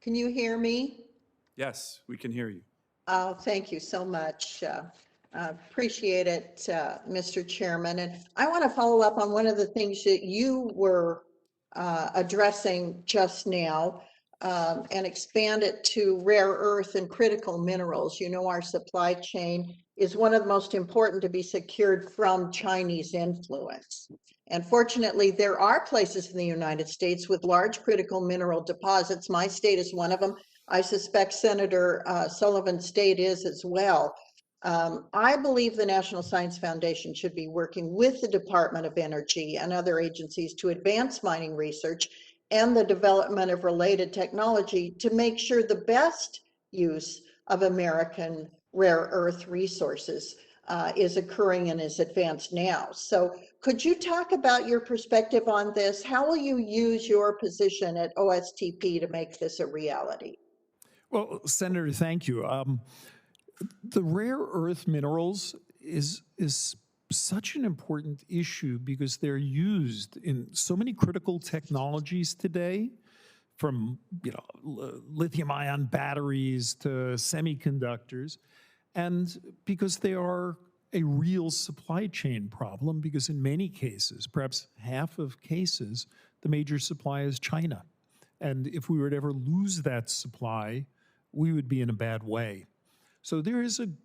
Can you hear me? Yes, we can hear you. Oh, thank you so much. Appreciate it, Mr. Chairman. And I want to follow up on one of the things that you were addressing just now and expand it to rare earth and critical minerals. You know, our supply chain is one of the most important to be secured from Chinese influence. And fortunately, there are places in the United States with large critical mineral deposits. My state is one of them. I suspect Senator Sullivan's state is as well. I believe the National Science Foundation should be working with the Department of Energy and other agencies to advance mining research and the development of related technology to make sure the best use of American rare earth resources is occurring and is advanced now. So could you talk about your perspective on this? How will you use your position at OSTP to make this a reality? Well, Senator, thank you. The rare earth minerals is such an important issue because they're used in so many critical technologies today, from lithium-ion batteries to semiconductors, and because they are a real supply chain problem. Because in many cases, perhaps half of cases, the major supply is China, and if we were to ever lose that supply, we would be in a bad way. So there is an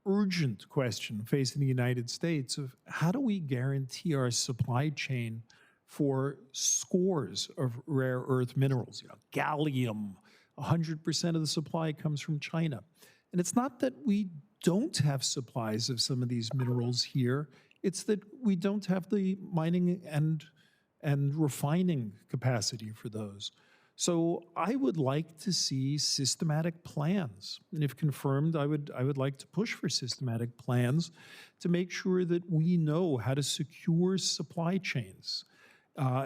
urgent question facing the United States of how do we guarantee our supply chain for scores of rare earth minerals? Gallium, 100% of the supply comes from China. And it's not that we don't have supplies of some of these minerals here, it's that we don't have the mining and refining capacity for those. So I would like to see systematic plans. And if confirmed, I would like to push for systematic plans to make sure that we know how to secure supply chains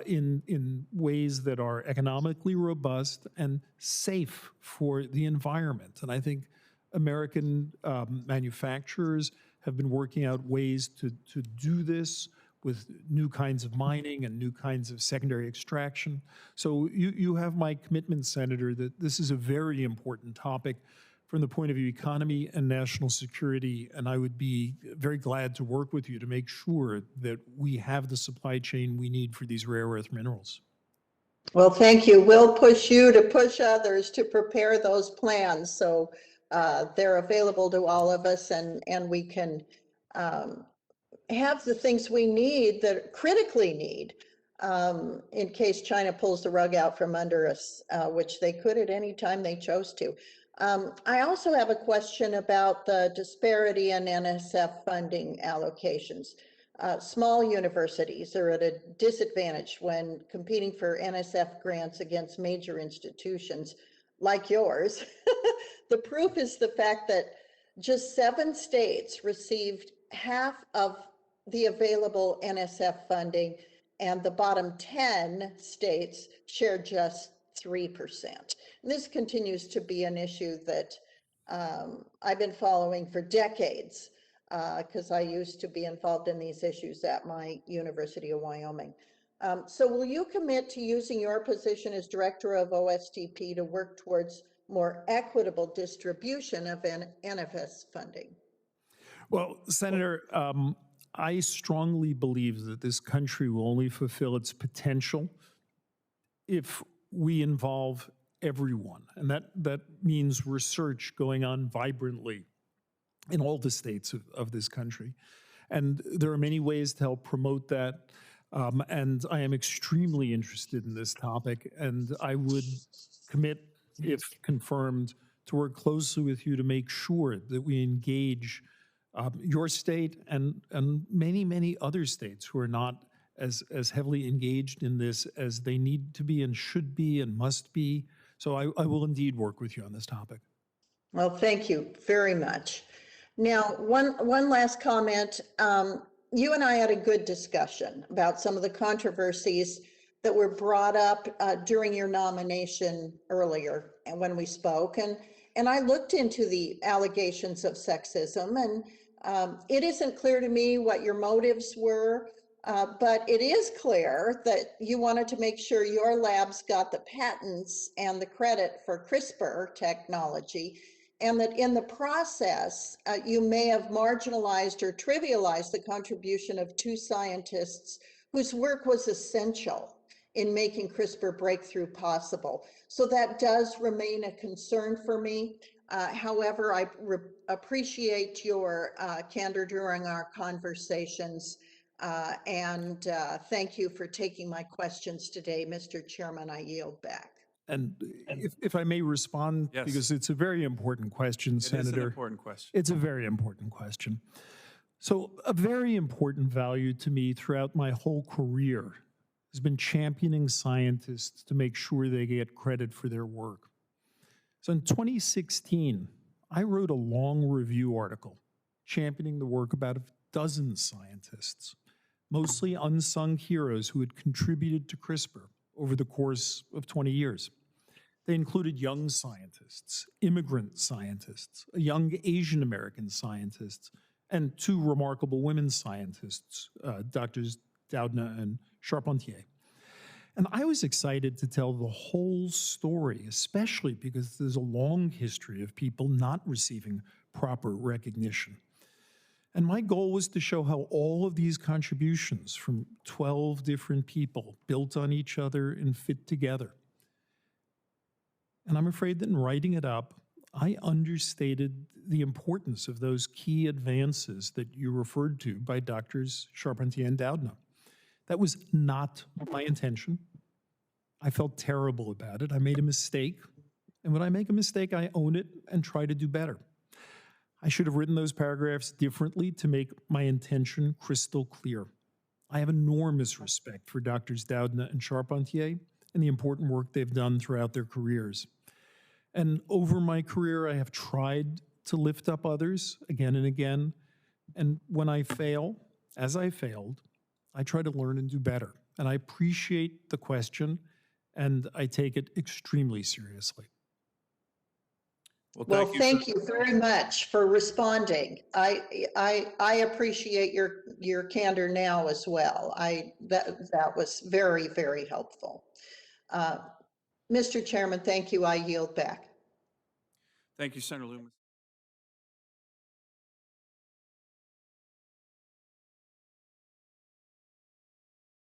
in ways that are economically robust and safe for the environment. And I think American manufacturers have been working out ways to do this with new kinds of mining and new kinds of secondary extraction. So you have my commitment, Senator, that this is a very important topic from the point of view of economy and national security, and I would be very glad to work with you to make sure that we have the supply chain we need for these rare earth minerals. Well, thank you. We'll push you to push others to prepare those plans so they're available to all of us, and we can have the things we need that critically need in case China pulls the rug out from under us, which they could at any time they chose to. I also have a question about the disparity in NSF funding allocations. Small universities are at a disadvantage when competing for NSF grants against major institutions like yours. The proof is the fact that just 7 states received half of the available NSF funding, and the bottom 10 states share just 3%. And this continues to be an issue that I've been following for decades because I used to be involved in these issues at my University of Wyoming. So will you commit to using your position as director of OSTP to work towards more equitable distribution of NFS funding? Well, Senator, I strongly believe that this country will only fulfill its potential if we involve everyone. And that means research going on vibrantly in all the states of this country. And there are many ways to help promote that. And I am extremely interested in this topic. And I would commit, if confirmed, to work closely with you to make sure that we engage your state and many, many other states who are not as heavily engaged in this as they need to be and should be and must be. So I will indeed work with you on this topic. Well, thank you very much. Now, one last comment. You and I had a good discussion about some of the controversies that were brought up during your nomination earlier and when we spoke. And I looked into the allegations of sexism, and it isn't clear to me what your motives were But it is clear that you wanted to make sure your labs got the patents and the credit for CRISPR technology, and that in the process, you may have marginalized or trivialized the contribution of two scientists whose work was essential in making CRISPR breakthrough possible. So that does remain a concern for me. However, I appreciate your candor during our conversations. Thank you for taking my questions today, Mr. Chairman. I yield back. And if I may respond, Yes. because it's a very important question, It is an Senator. important question. It's a very important question. So a very important value to me throughout my whole career has been championing scientists to make sure they get credit for their work. So in 2016, I wrote a long review article championing the work of about a dozen scientists, mostly unsung heroes who had contributed to CRISPR over the course of 20 years. They included young scientists, immigrant scientists, a young Asian American scientist, and two remarkable women scientists, Drs. Doudna and Charpentier. And I was excited to tell the whole story, especially because there's a long history of people not receiving proper recognition. And my goal was to show how all of these contributions from 12 different people built on each other and fit together. And I'm afraid that in writing it up, I understated the importance of those key advances that you referred to by Drs. Charpentier and Doudna. That was not my intention. I felt terrible about it. I made a mistake. And when I make a mistake, I own it and try to do better. I should have written those paragraphs differently to make my intention crystal clear. I have enormous respect for Drs. Doudna and Charpentier and the important work they've done throughout their careers. And over my career, I have tried to lift up others again and again. And when I fail, as I failed, I try to learn and do better. And I appreciate the question, and I take it extremely seriously. Well, thank you very much for responding. I appreciate your candor now as well. That was very, very helpful. Mr. Chairman, thank you. I yield back. Thank you, Senator Loomis.